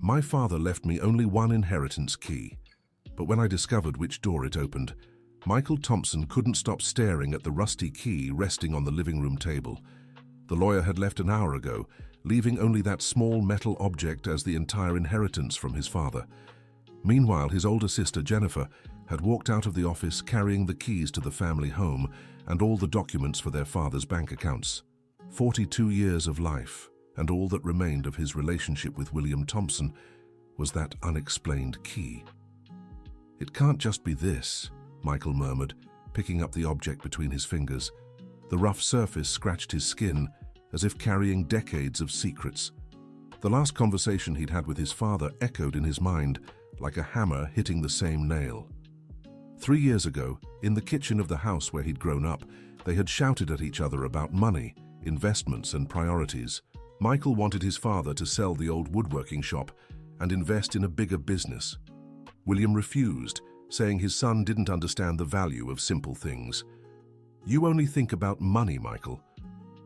My father left me only one inheritance key, but when I discovered which door it opened, Michael Thompson couldn't stop staring at the rusty key resting on the living room table. The lawyer had left an hour ago, leaving only that small metal object as the entire inheritance from his father. Meanwhile, his older sister, Jennifer, had walked out of the office carrying the keys to the family home and all the documents for their father's bank accounts. 42 years of life, and all that remained of his relationship with William Thompson was that unexplained key. "It can't just be this," Michael murmured, picking up the object between his fingers. The rough surface scratched his skin, as if carrying decades of secrets. The last conversation he'd had with his father echoed in his mind, like a hammer hitting the same nail. 3 years ago, in the kitchen of the house where he'd grown up, they had shouted at each other about money, investments, and priorities. Michael wanted his father to sell the old woodworking shop and invest in a bigger business. William refused, saying his son didn't understand the value of simple things. "You only think about money, Michael.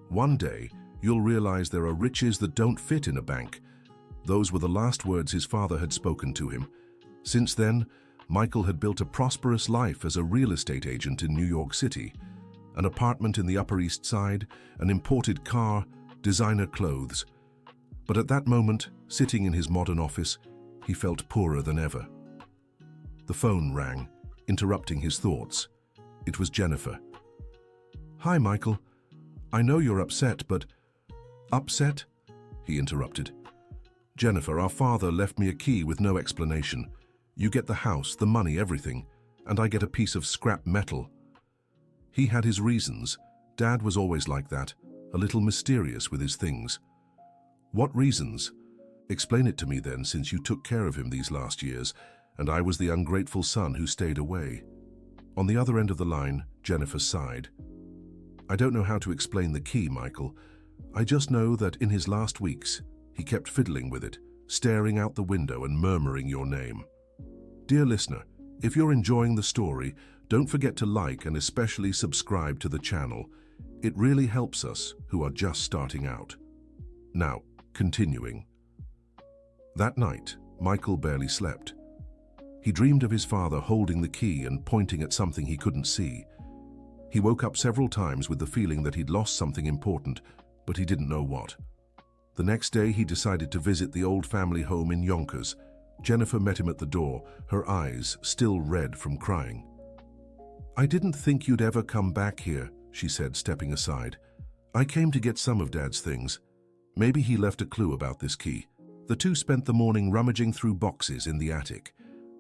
One day, you'll realize there are riches that don't fit in a bank." Those were the last words his father had spoken to him. Since then, Michael had built a prosperous life as a real estate agent in New York City. An apartment in the Upper East Side, an imported car, designer clothes. But at that moment, sitting in his modern office, he felt poorer than ever. The phone rang, interrupting his thoughts. It was Jennifer. "Hi, Michael. I know you're upset, but..." "Upset?" he interrupted. "Jennifer, our father left me a key with no explanation. You get the house, the money, everything, and I get a piece of scrap metal." He had his reasons. Dad was always like that, a little mysterious with his things. "What reasons? Explain it to me then, since you took care of him these last years, and I was the ungrateful son who stayed away." On the other end of the line, Jennifer sighed. "I don't know how to explain the key, Michael. I just know that in his last weeks, he kept fiddling with it, staring out the window and murmuring your name." Dear listener, if you're enjoying the story, don't forget to like and especially subscribe to the channel. It really helps us who are just starting out. Now, continuing. That night, Michael barely slept. He dreamed of his father holding the key and pointing at something he couldn't see. He woke up several times with the feeling that he'd lost something important, but he didn't know what. The next day, he decided to visit the old family home in Yonkers. Jennifer met him at the door, her eyes still red from crying. "I didn't think you'd ever come back here," she said, stepping aside. "I came to get some of Dad's things. Maybe he left a clue about this key." The two spent the morning rummaging through boxes in the attic.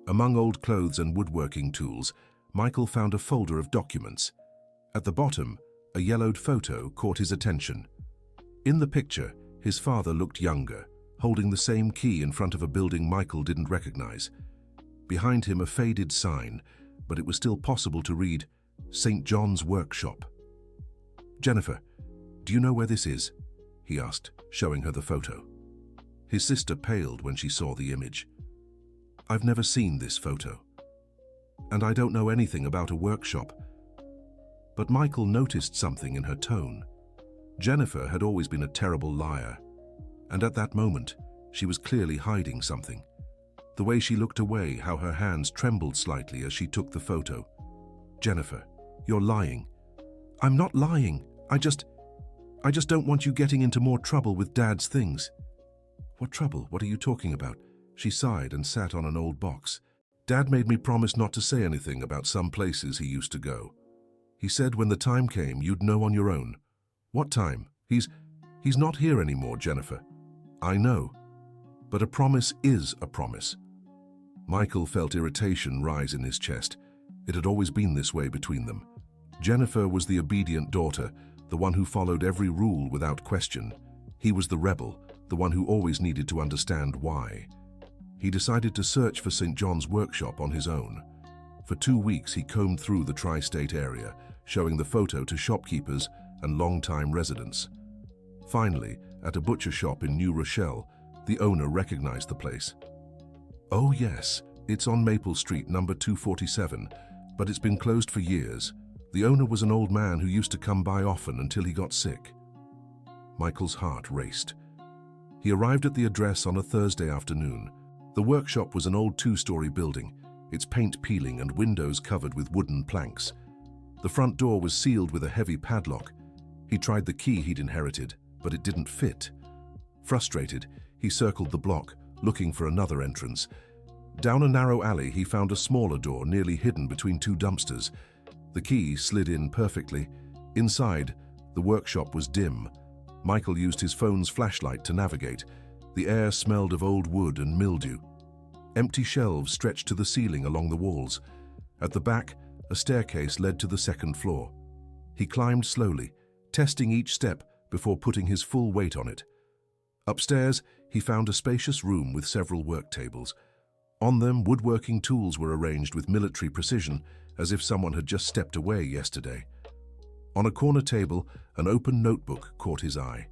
Among old clothes and woodworking tools, Michael found a folder of documents. At the bottom, a yellowed photo caught his attention. In the picture, his father looked younger, holding the same key in front of a building Michael didn't recognize. Behind him, a faded sign, but it was still possible to read, "St. John's Workshop." "Jennifer, do you know where this is?" he asked, showing her the photo. His sister paled when she saw the image. "I've never seen this photo. And I don't know anything about a workshop." But Michael noticed something in her tone. Jennifer had always been a terrible liar, and at that moment, she was clearly hiding something. The way she looked away, how her hands trembled slightly as she took the photo. "Jennifer, you're lying." "I'm not lying. I just don't want you getting into more trouble with Dad's things." "What trouble? What are you talking about?" She sighed and sat on an old box. "Dad made me promise not to say anything about some places he used to go. He said when the time came, you'd know on your own." "What time? He's not here anymore, Jennifer." "I know, but a promise is a promise." Michael felt irritation rise in his chest. It had always been this way between them. Jennifer was the obedient daughter, the one who followed every rule without question. He was the rebel, the one who always needed to understand why. He decided to search for St. John's Workshop on his own. For 2 weeks, he combed through the tri-state area, showing the photo to shopkeepers and long-time residents. Finally, at a butcher shop in New Rochelle, the owner recognized the place. "Oh yes, it's on Maple Street, number 247, but it's been closed for years. The owner was an old man who used to come by often until he got sick." Michael's heart raced. He arrived at the address on a Thursday afternoon. The workshop was an old two-story building, its paint peeling and windows covered with wooden planks. The front door was sealed with a heavy padlock. He tried the key he'd inherited, but it didn't fit. Frustrated, he circled the block, looking for another entrance. Down a narrow alley, he found a smaller door nearly hidden between two dumpsters. The key slid in perfectly. Inside, the workshop was dim. Michael used his phone's flashlight to navigate. The air smelled of old wood and mildew. Empty shelves stretched to the ceiling along the walls. At the back, a staircase led to the second floor. He climbed slowly, testing each step before putting his full weight on it. Upstairs, he found a spacious room with several work tables. On them, woodworking tools were arranged with military precision, as if someone had just stepped away yesterday. On a corner table, an open notebook caught his eye.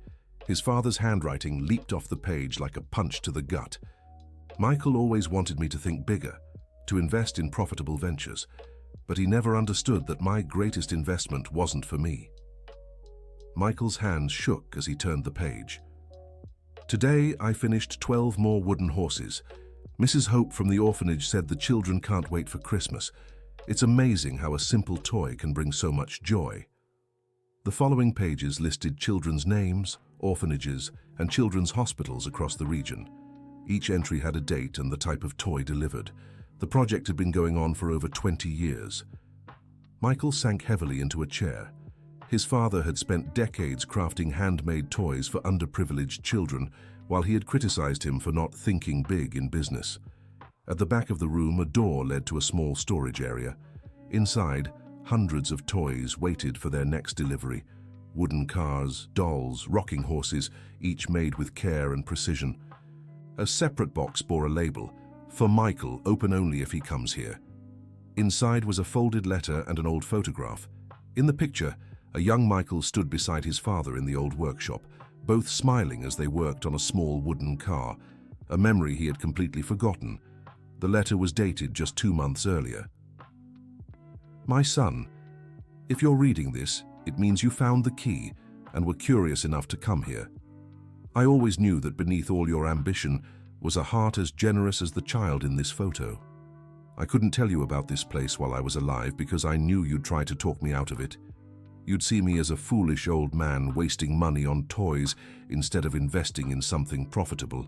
His father's handwriting leaped off the page like a punch to the gut. Michael always wanted me to think bigger, to invest in profitable ventures, but he never understood that my greatest investment wasn't for me. Michael's hands shook as he turned the page. Today, I finished 12 more wooden horses. Mrs. Hope from the orphanage said the children can't wait for Christmas. It's amazing how a simple toy can bring so much joy. The following pages listed children's names, orphanages, and children's hospitals across the region. Each entry had a date and the type of toy delivered. The project had been going on for over 20 years. Michael sank heavily into a chair. His father had spent decades crafting handmade toys for underprivileged children, while he had criticized him for not thinking big in business. At the back of the room, a door led to a small storage area. Inside, hundreds of toys waited for their next delivery. Wooden cars, dolls, rocking horses, each made with care and precision. A separate box bore a label, "For Michael, open only if he comes here." Inside was a folded letter and an old photograph. In the picture, a young Michael stood beside his father in the old workshop, both smiling as they worked on a small wooden car, a memory he had completely forgotten. The letter was dated just 2 months earlier. "My son, if you're reading this, it means you found the key and were curious enough to come here. I always knew that beneath all your ambition was a heart as generous as the child in this photo. I couldn't tell you about this place while I was alive because I knew you'd try to talk me out of it. You'd see me as a foolish old man wasting money on toys instead of investing in something profitable.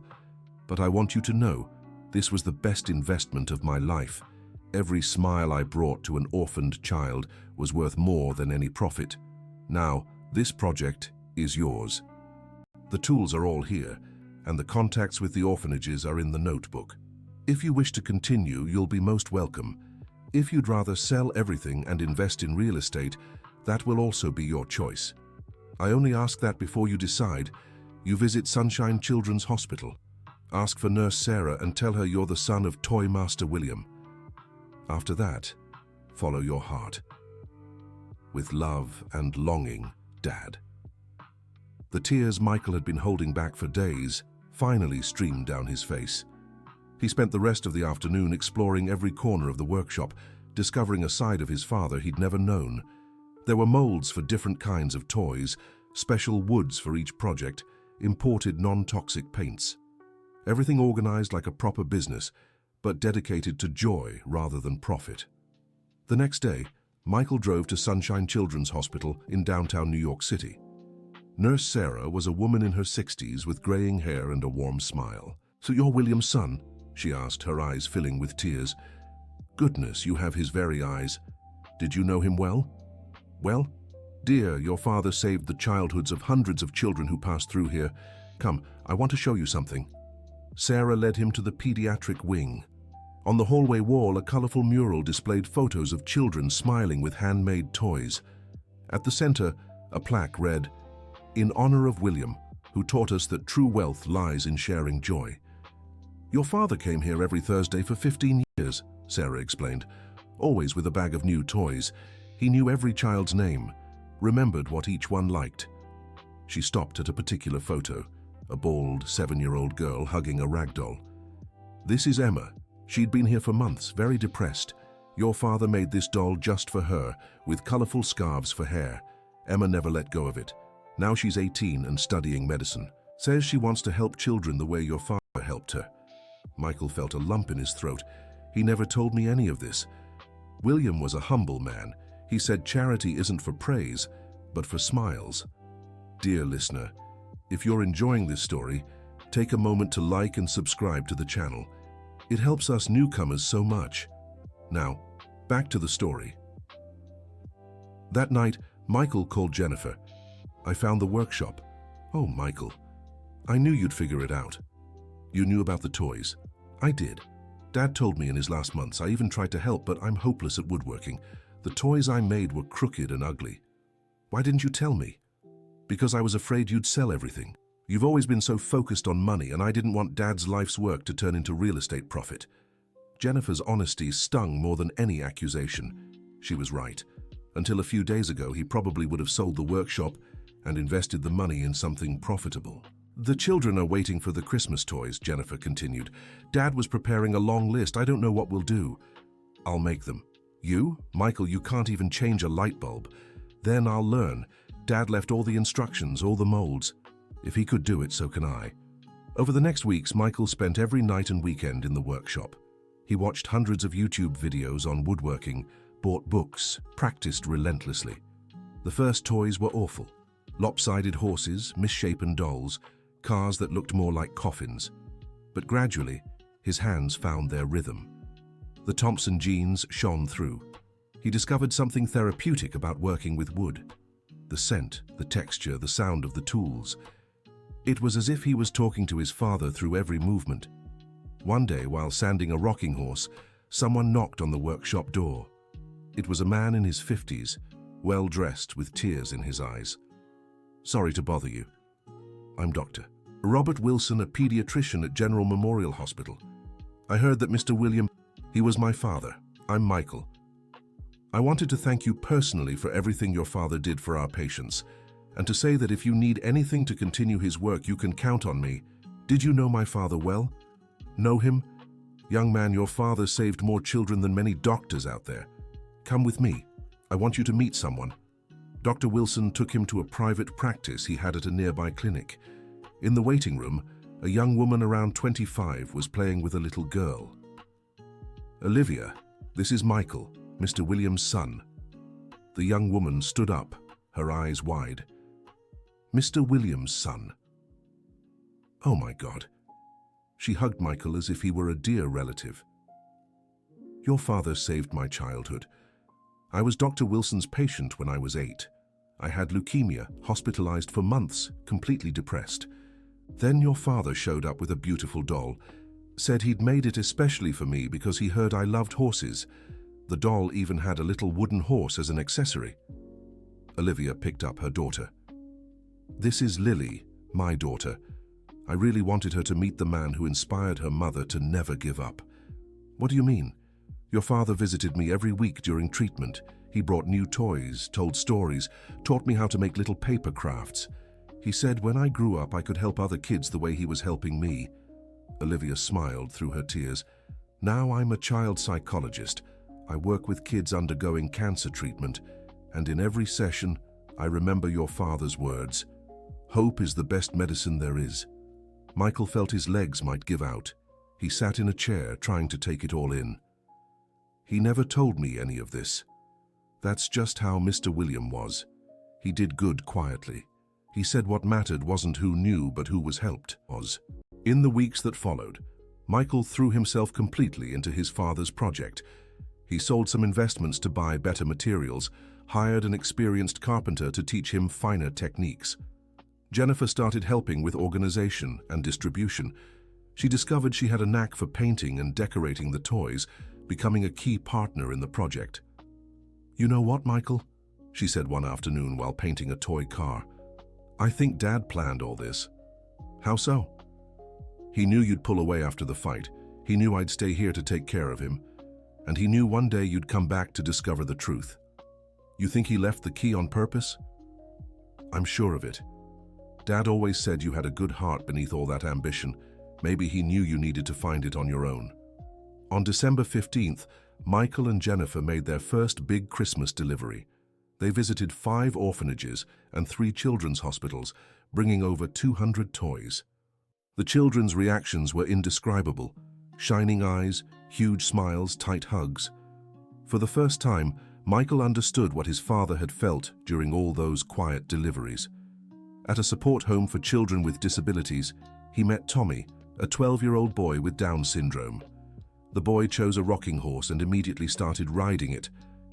But I want you to know, this was the best investment of my life. Every smile I brought to an orphaned child was worth more than any profit. Now, this project is yours. The tools are all here, and the contacts with the orphanages are in the notebook. If you wish to continue, you'll be most welcome. If you'd rather sell everything and invest in real estate, that will also be your choice. I only ask that before you decide, you visit Sunshine Children's Hospital. Ask for Nurse Sarah and tell her you're the son of Toy Master William. After that, follow your heart. With love and longing, Dad." The tears Michael had been holding back for days finally streamed down his face. He spent the rest of the afternoon exploring every corner of the workshop, discovering a side of his father he'd never known. There were molds for different kinds of toys, special woods for each project, imported non-toxic paints. Everything organized like a proper business, but dedicated to joy rather than profit. The next day, Michael drove to Sunshine Children's Hospital in downtown New York City. Nurse Sarah was a woman in her 60s with graying hair and a warm smile. "So you're William's son?" she asked, her eyes filling with tears. "Goodness, you have his very eyes. Did you know him well?" "Well, dear, your father saved the childhoods of hundreds of children who passed through here. Come, I want to show you something." Sarah led him to the pediatric wing. On the hallway wall, a colorful mural displayed photos of children smiling with handmade toys. At the center, a plaque read, "In honor of William, who taught us that true wealth lies in sharing joy." "Your father came here every Thursday for 15 years, Sarah explained, always with a bag of new toys. He knew every child's name, remembered what each one liked. She stopped at a particular photo, a bald 7-year-old girl hugging a rag doll. "This is Emma. She'd been here for months, very depressed. Your father made this doll just for her, with colorful scarves for hair. Emma never let go of it. Now she's 18 and studying medicine. Says she wants to help children the way your father helped her. Michael felt a lump in his throat. He never told me any of this. William was a humble man. He said charity isn't for praise, but for smiles. Dear listener, if you're enjoying this story, take a moment to like and subscribe to the channel. It helps us newcomers so much. Now, back to the story. That night, Michael called Jennifer. I found the workshop. Oh, Michael, I knew you'd figure it out. You knew about the toys. I did. Dad told me in his last months. I even tried to help, but I'm hopeless at woodworking. The toys I made were crooked and ugly. Why didn't you tell me? Because I was afraid you'd sell everything. You've always been so focused on money, and I didn't want Dad's life's work to turn into real estate profit. Jennifer's honesty stung more than any accusation. She was right. Until a few days ago, he probably would have sold the workshop and invested the money in something profitable. The children are waiting for the Christmas toys, Jennifer continued. Dad was preparing a long list. I don't know what we'll do. I'll make them. You? Michael, you can't even change a light bulb. Then I'll learn. Dad left all the instructions, all the molds. If he could do it, so can I. Over the next weeks, Michael spent every night and weekend in the workshop. He watched hundreds of YouTube videos on woodworking, bought books, practiced relentlessly. The first toys were awful. Lopsided horses, misshapen dolls, cars that looked more like coffins. But gradually, his hands found their rhythm. The Thompson genes shone through. He discovered something therapeutic about working with wood. The scent, the texture, the sound of the tools. It was as if he was talking to his father through every movement. One day, while sanding a rocking horse, someone knocked on the workshop door. It was a man in his 50s, well-dressed with tears in his eyes. Sorry to bother you. I'm Dr. Robert Wilson, a pediatrician at General Memorial Hospital. I heard that Mr. William, he was my father. I'm Michael. I wanted to thank you personally for everything your father did for our patients, and to say that if you need anything to continue his work, you can count on me. Did you know my father well? Know him? Young man, your father saved more children than many doctors out there. Come with me. I want you to meet someone. Dr. Wilson took him to a private practice he had at a nearby clinic. In the waiting room, a young woman around 25 was playing with a little girl. Olivia, this is Michael, Mr. William's son. The young woman stood up, her eyes wide. Mr. William's son. Oh my God. She hugged Michael as if he were a dear relative. Your father saved my childhood. I was Dr. Wilson's patient when I was 8. I had leukemia, hospitalized for months, completely depressed. Then your father showed up with a beautiful doll, said he'd made it especially for me because he heard I loved horses. The doll even had a little wooden horse as an accessory. Olivia picked up her daughter. This is Lily, my daughter. I really wanted her to meet the man who inspired her mother to never give up. What do you mean? Your father visited me every week during treatment. He brought new toys, told stories, taught me how to make little paper crafts. He said when I grew up I could help other kids the way he was helping me. Olivia smiled through her tears. Now I'm a child psychologist. I work with kids undergoing cancer treatment, and in every session I remember your father's words. Hope is the best medicine there is. Michael felt his legs might give out. He sat in a chair trying to take it all in. He never told me any of this. That's just how Mr. William was. He did good quietly. He said what mattered wasn't who knew, but who was helped was. In the weeks that followed, Michael threw himself completely into his father's project. He sold some investments to buy better materials, hired an experienced carpenter to teach him finer techniques. Jennifer started helping with organization and distribution. She discovered she had a knack for painting and decorating the toys, becoming a key partner in the project. You know what, Michael? She said one afternoon while painting a toy car. I think Dad planned all this. How so? He knew you'd pull away after the fight. He knew I'd stay here to take care of him. And he knew one day you'd come back to discover the truth. You think he left the key on purpose? I'm sure of it. Dad always said you had a good heart beneath all that ambition. Maybe he knew you needed to find it on your own. On December 15th, Michael and Jennifer made their first big Christmas delivery. They visited 5 orphanages and 3 children's hospitals, bringing over 200 toys. The children's reactions were indescribable. Shining eyes, huge smiles, tight hugs. For the first time, Michael understood what his father had felt during all those quiet deliveries. At a support home for children with disabilities, he met Tommy, a 12-year-old boy with Down syndrome. The boy chose a rocking horse and immediately started riding it,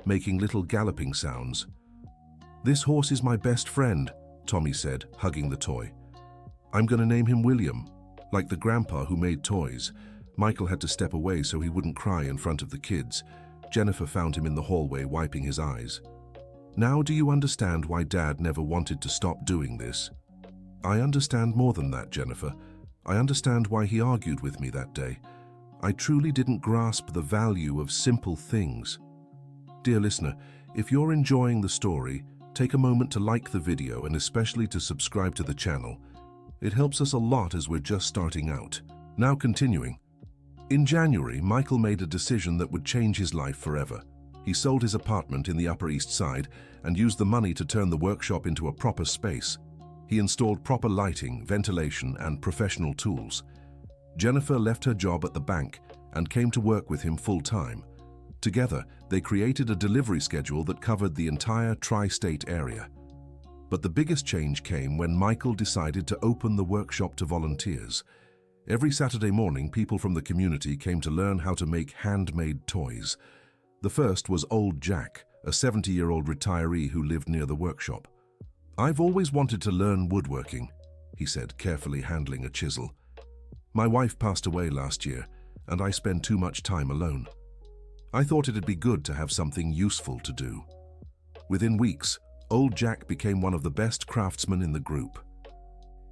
making little galloping sounds. "This horse is my best friend," Tommy said, hugging the toy. "I'm going to name him William." Like the grandpa who made toys, Michael had to step away so he wouldn't cry in front of the kids. Jennifer found him in the hallway, wiping his eyes. "Now do you understand why Dad never wanted to stop doing this?" "I understand more than that, Jennifer. I understand why he argued with me that day. I truly didn't grasp the value of simple things." Dear listener, if you're enjoying the story, take a moment to like the video and especially to subscribe to the channel. It helps us a lot as we're just starting out. Now continuing. In January, Michael made a decision that would change his life forever. He sold his apartment in the Upper East Side and used the money to turn the workshop into a proper space. He installed proper lighting, ventilation, and professional tools. Jennifer left her job at the bank and came to work with him full-time. Together, they created a delivery schedule that covered the entire tri-state area. But the biggest change came when Michael decided to open the workshop to volunteers. Every Saturday morning, people from the community came to learn how to make handmade toys. The first was Old Jack, a 70-year-old retiree who lived near the workshop. "I've always wanted to learn woodworking," he said, carefully handling a chisel. "My wife passed away last year, and I spend too much time alone. I thought it'd be good to have something useful to do." Within weeks, Old Jack became one of the best craftsmen in the group.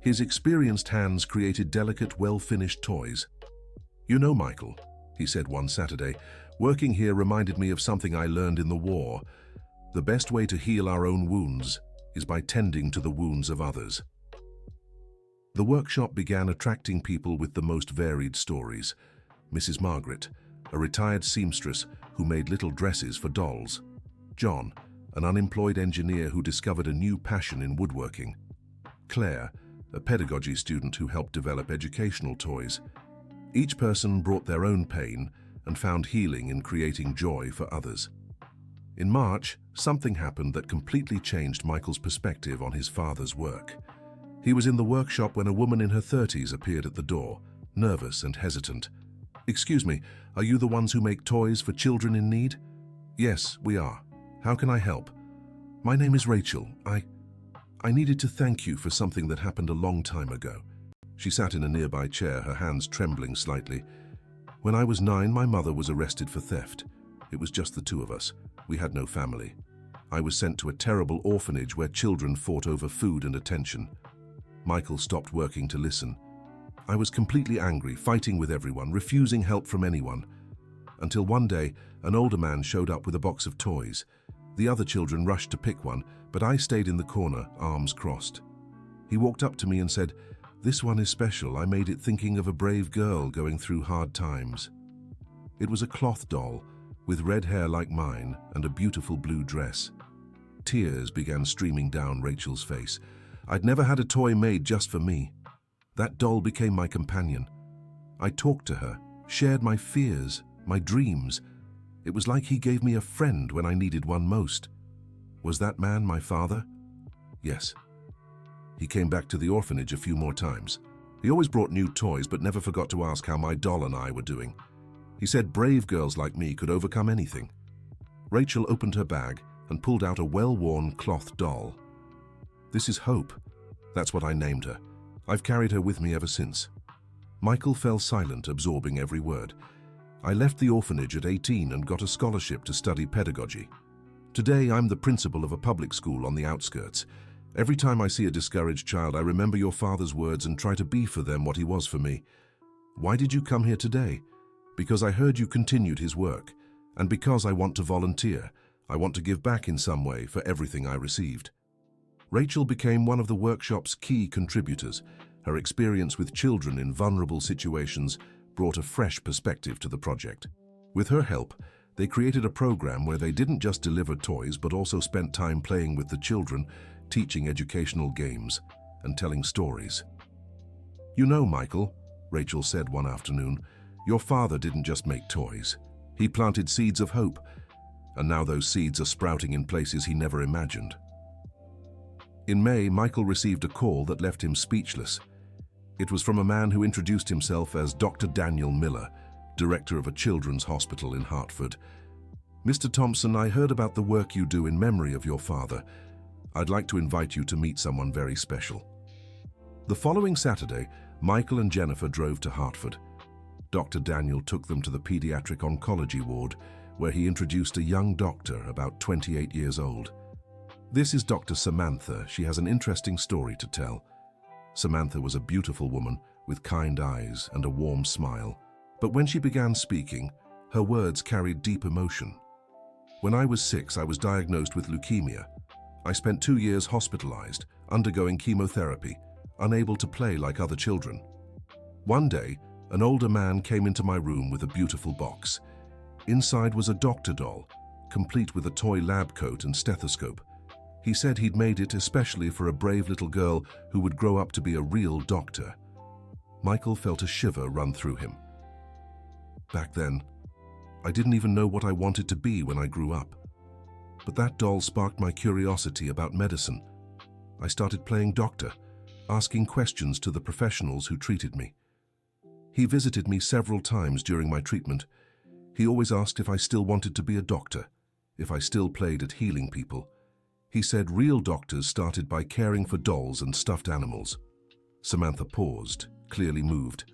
His experienced hands created delicate, well-finished toys. "You know, Michael," he said one Saturday, "working here reminded me of something I learned in the war. The best way to heal our own wounds is by tending to the wounds of others." The workshop began attracting people with the most varied stories. Mrs. Margaret, a retired seamstress who made little dresses for dolls. John, an unemployed engineer who discovered a new passion in woodworking. Claire, a pedagogy student who helped develop educational toys. Each person brought their own pain and found healing in creating joy for others. In March, something happened that completely changed Michael's perspective on his father's work. He was in the workshop when a woman in her 30s appeared at the door, nervous and hesitant. "Excuse me, are you the ones who make toys for children in need?" "Yes, we are. How can I help?" "My name is Rachel. I needed to thank you for something that happened a long time ago." She sat in a nearby chair, her hands trembling slightly. "When I was 9, my mother was arrested for theft. It was just the 2 of us. We had no family. I was sent to a terrible orphanage where children fought over food and attention." Michael stopped working to listen. "I was completely angry, fighting with everyone, refusing help from anyone. Until one day, an older man showed up with a box of toys. The other children rushed to pick one, but I stayed in the corner, arms crossed. He walked up to me and said, 'This one is special. I made it thinking of a brave girl going through hard times.' It was a cloth doll, with red hair like mine and a beautiful blue dress." Tears began streaming down Rachel's face. "I'd never had a toy made just for me. That doll became my companion. I talked to her, shared my fears, my dreams. It was like he gave me a friend when I needed one most." "Was that man my father?" "Yes. He came back to the orphanage a few more times. He always brought new toys but never forgot to ask how my doll and I were doing. He said brave girls like me could overcome anything." Rachel opened her bag and pulled out a well-worn cloth doll. "This is Hope. That's what I named her. I've carried her with me ever since." Michael fell silent, absorbing every word. "I left the orphanage at 18 and got a scholarship to study pedagogy. Today, I'm the principal of a public school on the outskirts. Every time I see a discouraged child, I remember your father's words and try to be for them what he was for me. Why did you come here today? Because I heard you continued his work, and because I want to volunteer. I want to give back in some way for everything I received." Rachel became one of the workshop's key contributors. Her experience with children in vulnerable situations brought a fresh perspective to the project. With her help, They created a program where they didn't just deliver toys but also spent time playing with the children, teaching educational games, and telling stories. "You know, Michael," Rachel said one afternoon, "your father didn't just make toys. He planted seeds of hope, and now those seeds are sprouting in places he never imagined." In May, Michael received a call that left him speechless. It was from a man who introduced himself as Dr. Daniel Miller, director of a children's hospital in Hartford. "Mr. Thompson, I heard about the work you do in memory of your father. I'd like to invite you to meet someone very special." The following Saturday, Michael and Jennifer drove to Hartford. Dr. Daniel took them to the pediatric oncology ward, where he introduced a young doctor about 28 years old. "This is Dr. Samantha. She has an interesting story to tell." Samantha was a beautiful woman with kind eyes and a warm smile. But when she began speaking, her words carried deep emotion. "When I was 6, I was diagnosed with leukemia. I spent 2 years hospitalized, undergoing chemotherapy, unable to play like other children. One day, an older man came into my room with a beautiful box. Inside was a doctor doll, complete with a toy lab coat and stethoscope. He said he'd made it especially for a brave little girl who would grow up to be a real doctor." Michael felt a shiver run through him. "Back then, I didn't even know what I wanted to be when I grew up. But that doll sparked my curiosity about medicine. I started playing doctor, asking questions to the professionals who treated me. He visited me several times during my treatment. He always asked if I still wanted to be a doctor, if I still played at healing people. He said real doctors started by caring for dolls and stuffed animals." Samantha paused, clearly moved.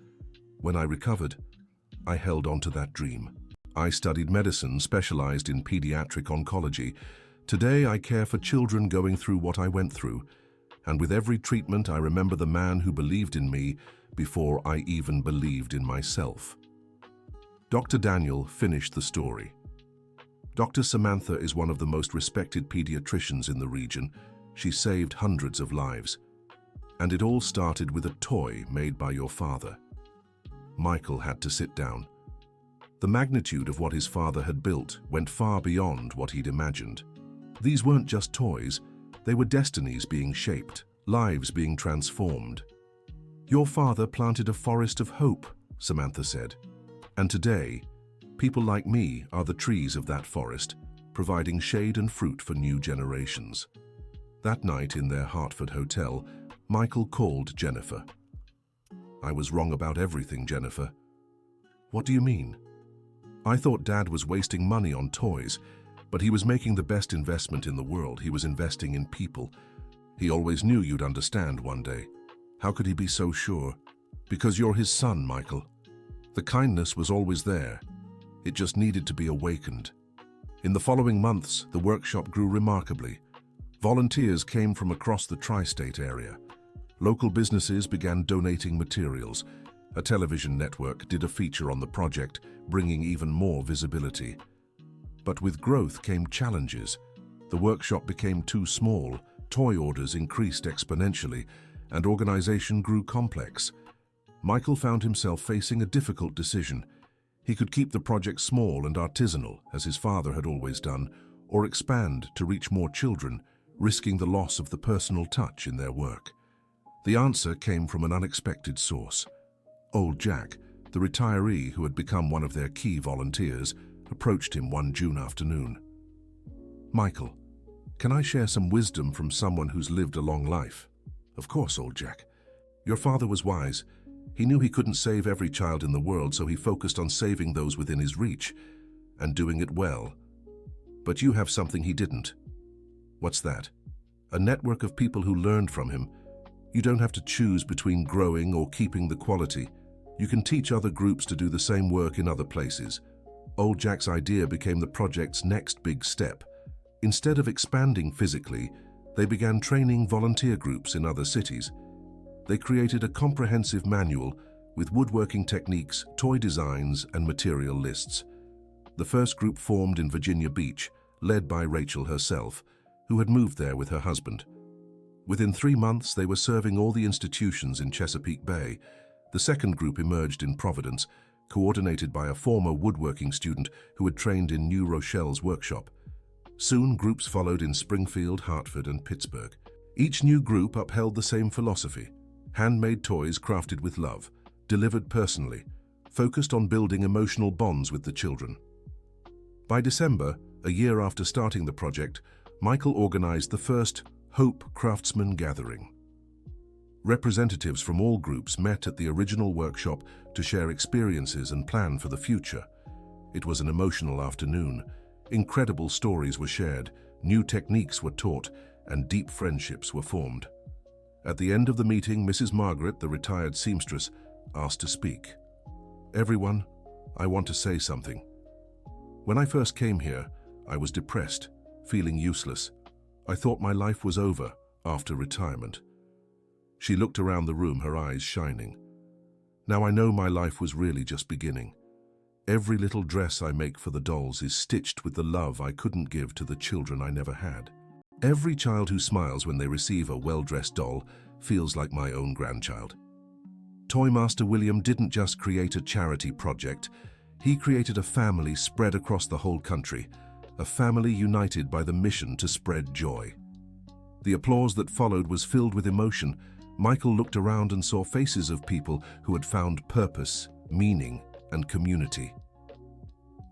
"When I recovered, I held on to that dream. I studied medicine, specialized in pediatric oncology. Today I care for children going through what I went through. And with every treatment, I remember the man who believed in me before I even believed in myself." Dr. Daniel finished the story. "Dr. Samantha is one of the most respected pediatricians in the region. She saved hundreds of lives. And it all started with a toy made by your father." Michael had to sit down. The magnitude of what his father had built went far beyond what he'd imagined. These weren't just toys, they were destinies being shaped, lives being transformed. "Your father planted a forest of hope," Samantha said. "And today, people like me are the trees of that forest, providing shade and fruit for new generations." That night in their Hartford hotel, Michael called Jennifer. "I was wrong about everything, Jennifer." "What do you mean?" "I thought Dad was wasting money on toys, but he was making the best investment in the world. He was investing in people. He always knew you'd understand one day." "How could he be so sure?" "Because you're his son, Michael. The kindness was always there. It just needed to be awakened." In the following months, the workshop grew remarkably. Volunteers came from across the tri-state area. Local businesses began donating materials. A television network did a feature on the project, bringing even more visibility. But with growth came challenges. The workshop became too small, toy orders increased exponentially, and organization grew complex. Michael found himself facing a difficult decision. He could keep the project small and artisanal, as his father had always done, or expand to reach more children, risking the loss of the personal touch in their work. The answer came from an unexpected source. Old Jack, the retiree who had become one of their key volunteers, approached him one June afternoon. "Michael, can I share some wisdom from someone who's lived a long life?" "Of course, Old Jack. Your father was wise. He knew he couldn't save every child in the world, so he focused on saving those within his reach, and doing it well. But you have something he didn't." "What's that?" "A network of people who learned from him. You don't have to choose between growing or keeping the quality. You can teach other groups to do the same work in other places." Old Jack's idea became the project's next big step. Instead of expanding physically, they began training volunteer groups in other cities. They created a comprehensive manual with woodworking techniques, toy designs, and material lists. The first group formed in Virginia Beach, led by Rachel herself, who had moved there with her husband. Within 3 months, they were serving all the institutions in Chesapeake Bay. The second group emerged in Providence, coordinated by a former woodworking student who had trained in New Rochelle's workshop. Soon, groups followed in Springfield, Hartford, and Pittsburgh. Each new group upheld the same philosophy: handmade toys crafted with love, delivered personally, focused on building emotional bonds with the children. By December, a year after starting the project, Michael organized the first Hope Craftsman Gathering. Representatives from all groups met at the original workshop to share experiences and plan for the future. It was an emotional afternoon. Incredible stories were shared, new techniques were taught, and deep friendships were formed. At the end of the meeting, Mrs. Margaret, the retired seamstress, asked to speak. "Everyone, I want to say something. When I first came here, I was depressed, feeling useless. I thought my life was over after retirement." She looked around the room, her eyes shining. "Now I know my life was really just beginning. Every little dress I make for the dolls is stitched with the love I couldn't give to the children I never had. Every child who smiles when they receive a well-dressed doll feels like my own grandchild." Toymaster William didn't just create a charity project, he created a family spread across the whole country, a family united by the mission to spread joy. The applause that followed was filled with emotion. Michael looked around and saw faces of people who had found purpose, meaning, and community.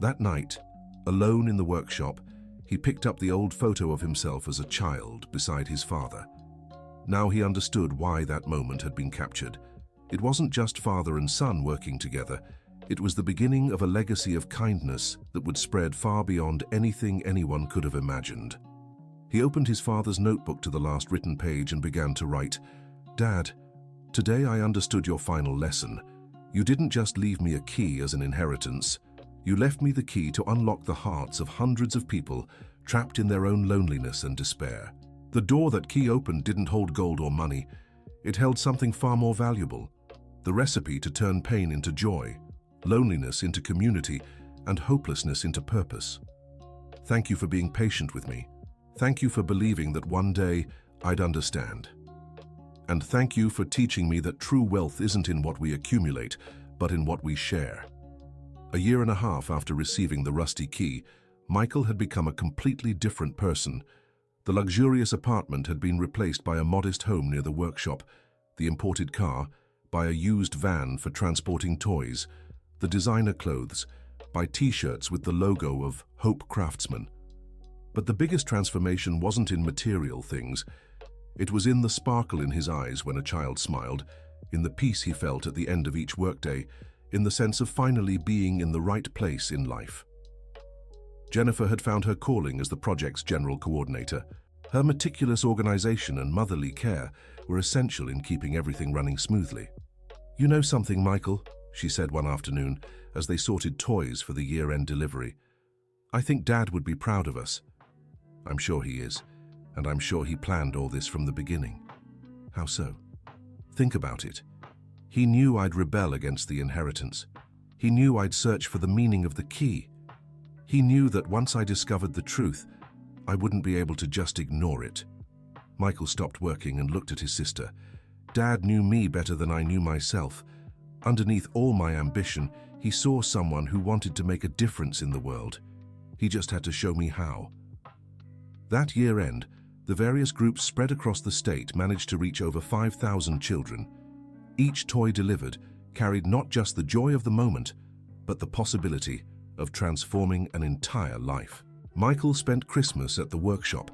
That night, alone in the workshop, he picked up the old photo of himself as a child beside his father. Now he understood why that moment had been captured. It wasn't just father and son working together. It was the beginning of a legacy of kindness that would spread far beyond anything anyone could have imagined. He opened his father's notebook to the last written page and began to write, "Dad, today I understood your final lesson. You didn't just leave me a key as an inheritance. You left me the key to unlock the hearts of hundreds of people trapped in their own loneliness and despair. The door that key opened didn't hold gold or money. It held something far more valuable, the recipe to turn pain into joy, loneliness into community, and hopelessness into purpose. Thank you for being patient with me. Thank you for believing that one day I'd understand. And thank you for teaching me that true wealth isn't in what we accumulate, but in what we share." A year and a half after receiving the rusty key, Michael had become a completely different person. The luxurious apartment had been replaced by a modest home near the workshop, the imported car by a used van for transporting toys, the designer clothes by t-shirts with the logo of Hope Craftsman. But the biggest transformation wasn't in material things. It was in the sparkle in his eyes when a child smiled, in the peace he felt at the end of each workday, in the sense of finally being in the right place in life. Jennifer had found her calling as the project's general coordinator. Her meticulous organization and motherly care were essential in keeping everything running smoothly. "You know something, Michael," she said one afternoon as they sorted toys for the year-end delivery. "I think Dad would be proud of us." "I'm sure he is. And I'm sure he planned all this from the beginning." "How so?" "Think about it. He knew I'd rebel against the inheritance. He knew I'd search for the meaning of the key. He knew that once I discovered the truth, I wouldn't be able to just ignore it." Michael stopped working and looked at his sister. "Dad knew me better than I knew myself. Underneath all my ambition, he saw someone who wanted to make a difference in the world. He just had to show me how." That year-end, the various groups spread across the state managed to reach over 5,000 children. Each toy delivered carried not just the joy of the moment, but the possibility of transforming an entire life. Michael spent Christmas at the workshop,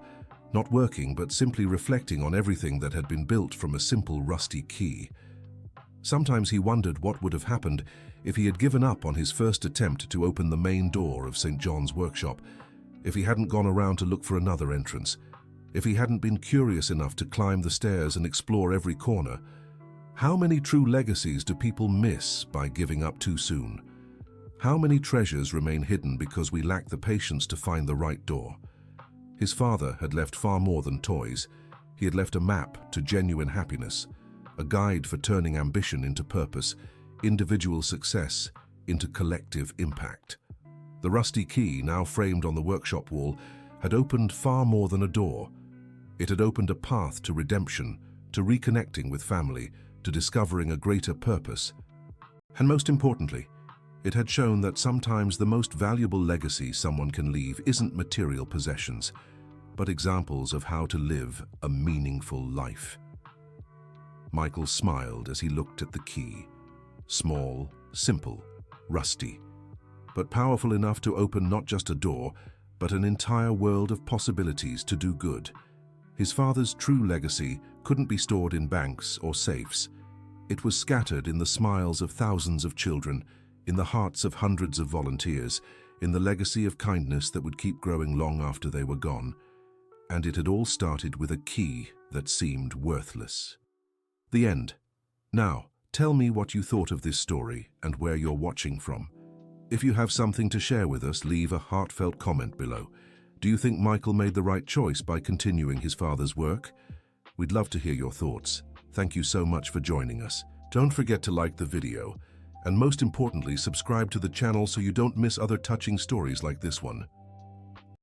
not working but simply reflecting on everything that had been built from a simple rusty key. Sometimes he wondered what would have happened if he had given up on his first attempt to open the main door of St. John's workshop, if he hadn't gone around to look for another entrance, if he hadn't been curious enough to climb the stairs and explore every corner. How many true legacies do people miss by giving up too soon? How many treasures remain hidden because we lack the patience to find the right door? His father had left far more than toys. He had left a map to genuine happiness, a guide for turning ambition into purpose, individual success into collective impact. The rusty key, now framed on the workshop wall, had opened far more than a door. It had opened a path to redemption, to reconnecting with family, to discovering a greater purpose. And most importantly, It had shown that sometimes the most valuable legacy someone can leave isn't material possessions, but examples of how to live a meaningful life. Michael smiled as he looked at the key. Small, simple, rusty, but powerful enough to open not just a door, but an entire world of possibilities to do good. His father's true legacy couldn't be stored in banks or safes. It was scattered in the smiles of thousands of children, in the hearts of hundreds of volunteers, in the legacy of kindness that would keep growing long after they were gone. And it had all started with a key that seemed worthless. The end. Now, tell me what you thought of this story and where you're watching from. If you have something to share with us, leave a heartfelt comment below. Do you think Michael made the right choice by continuing his father's work? We'd love to hear your thoughts. Thank you so much for joining us. Don't forget to like the video, and most importantly, subscribe to the channel so you don't miss other touching stories like this one.